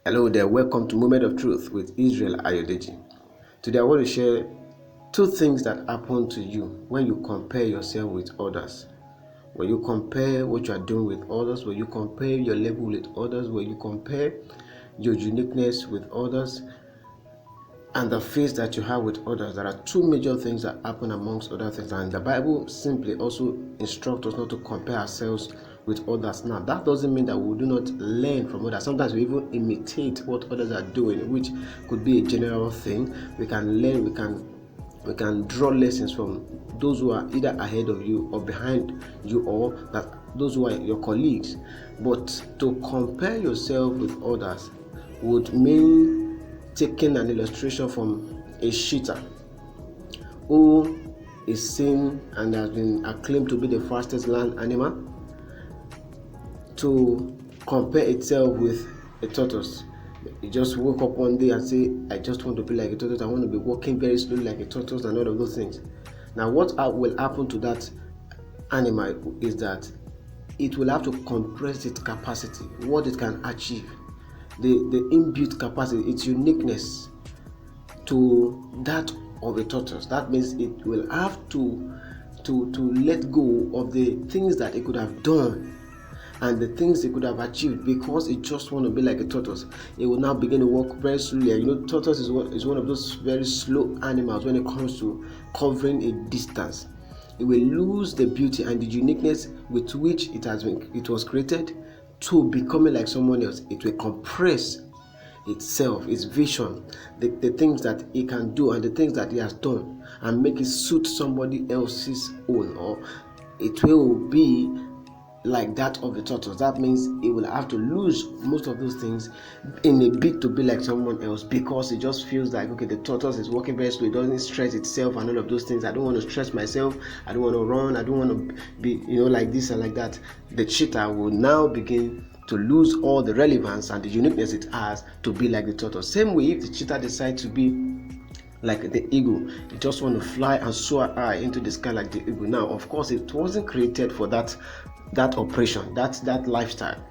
Hello there, welcome to Moment of Truth with Israel Ayodeji. Today I want to share two things that happen to you when you compare yourself with others. When you compare what you are doing with others, when you compare your level with others, when you compare your uniqueness with others and the face that you have with others, there are two major things that happen amongst other things, and the Bible simply also instructs us not to compare ourselves with others. Now, that doesn't mean that we do not learn from others. Sometimes we even imitate what others are doing, which could be a general thing. We can learn, we can draw lessons from those who are either ahead of you or behind you, or that those who are your colleagues. But to compare yourself with others would mean taking an illustration from a cheetah who is seen and has been acclaimed to be the fastest land animal, to compare itself with a tortoise. You just woke up one day and say, I just want to be like a tortoise, I want to be walking very slowly like a tortoise, and all of those things. Now, what will happen to that animal is that it will have to compress its capacity, what it can achieve, the inbuilt capacity, its uniqueness, to that of a tortoise. That means it will have to let go of the things that it could have done and the things it could have achieved, because it just want to be like a tortoise. It will now begin to walk very slowly. You know, tortoise is one of those very slow animals when it comes to covering a distance. It will lose the beauty and the uniqueness with which it was created to becoming like someone else. It will compress itself, its vision, the things that it can do and the things that it has done, and make it suit somebody else's own, or it will be like that of the tortoise. That means it will have to lose most of those things in a bid to be like someone else, because it just feels like, okay, the tortoise is walking very slow, it doesn't stretch itself and all of those things. I don't want to stretch myself, I don't want to run, I don't want to be, like this and like that. The cheetah will now begin to lose all the relevance and the uniqueness it has to be like the tortoise. Same way, if the cheetah decides to be like the eagle, it just want to fly and soar high into the sky like the eagle. Now, of course, it wasn't created for that operation, that lifestyle.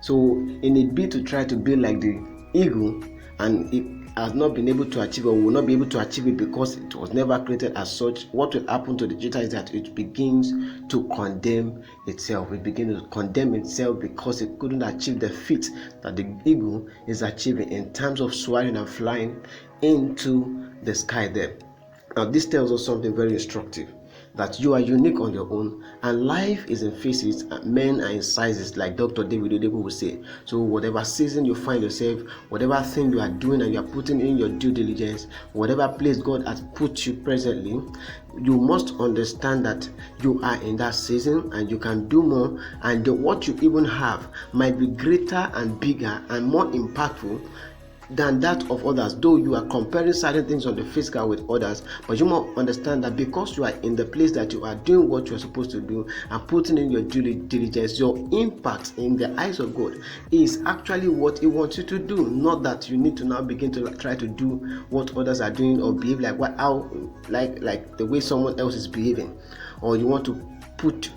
So in a bid to try to be like the eagle, and it has not been able to achieve, or will not be able to achieve it because it was never created as such, what will happen to the cheetah is that it begins to condemn itself. It begins to condemn itself because it couldn't achieve the feat that the eagle is achieving in terms of soaring and flying into the sky there. Now, this tells us something very instructive, that you are unique on your own, and life is in phases, and men are in sizes, like Dr. David Oyedepo will say. So whatever season you find yourself, whatever thing you are doing and you are putting in your due diligence, whatever place God has put you presently, you must understand that you are in that season and you can do more, and what you even have might be greater and bigger and more impactful than that of others. Though you are comparing certain things on the physical with others, but you must understand that because you are in the place that you are doing what you are supposed to do and putting in your due diligence, your impact in the eyes of God is actually what He wants you to do. Not that you need to now begin to try to do what others are doing or behave like like the way someone else is behaving, or you want to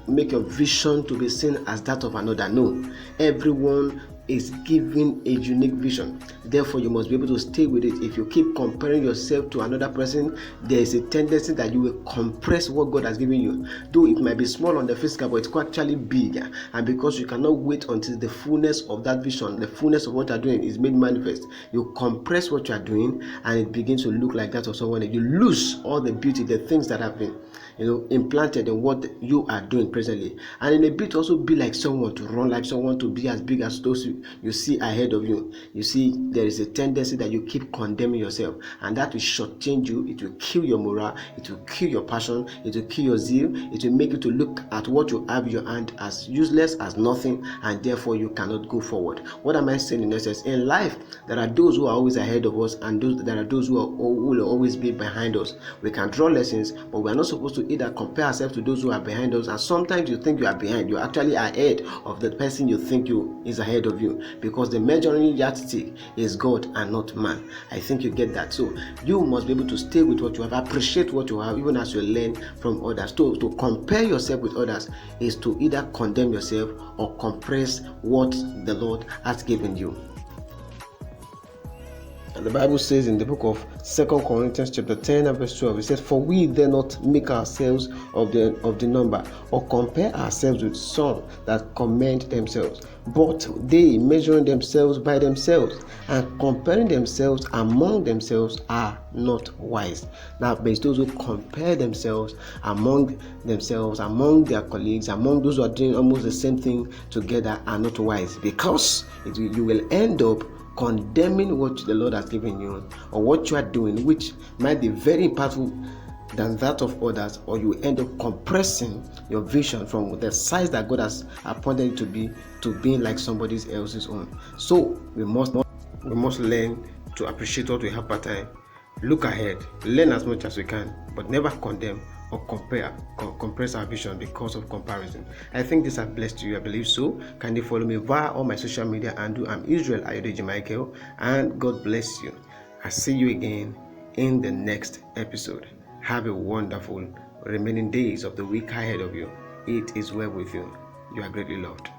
make your vision to be seen as that of another. No, everyone is given a unique vision. Therefore, you must be able to stay with it. If you keep comparing yourself to another person, there is a tendency that you will compress what God has given you. Though it might be small on the physical, but it's actually big. And because you cannot wait until the fullness of that vision, the fullness of what you are doing is made manifest, you compress what you are doing and it begins to look like that of someone else. You lose all the beauty, the things that have been implanted in what you are doing presently. And in a bit also be like someone, to run like someone, to be as big as those you see ahead of you. You see, there is a tendency that you keep condemning yourself, and that will shortchange you. It will kill your morale, it will kill your passion, it will kill your zeal. It will make you to look at what you have in your hand as useless, as nothing, and therefore you cannot go forward. What am I saying in essence? In life, there are those who are always ahead of us, and there are those who will always be behind us. We can draw lessons, but we are not supposed to either compare ourselves to those who are behind us. And sometimes you think you are behind, you're actually ahead of the person you think is ahead of you, because the measuring yardstick is God and not man. I think you get that. So you must be able to stay with what you have, appreciate what you have, even as you learn from others. To compare yourself with others is to either condemn yourself or compress what the Lord has given you. And the Bible says in the book of 2 Corinthians chapter 10 and verse 12, it says, "For we dare not make ourselves of the number, or compare ourselves with some that commend themselves, but they, measuring themselves by themselves and comparing themselves among themselves, are not wise." Now, but it's those who compare themselves among their colleagues, among those who are doing almost the same thing together, are not wise, because you will end up condemning what the Lord has given you or what you are doing, which might be very impactful than that of others, or you end up compressing your vision from the size that God has appointed it to be, to being like somebody else's own. So we must learn to appreciate what we have part time. Look ahead, learn as much as we can, but never condemn or compress our vision because of comparison. I think this has blessed you. I believe so. Can you follow me via all my social media handle? I'm Israel Ayodeji Michael, and God bless you. I'll see you again in the next episode. Have a wonderful remaining days of the week ahead of you. It is well with you. You are greatly loved.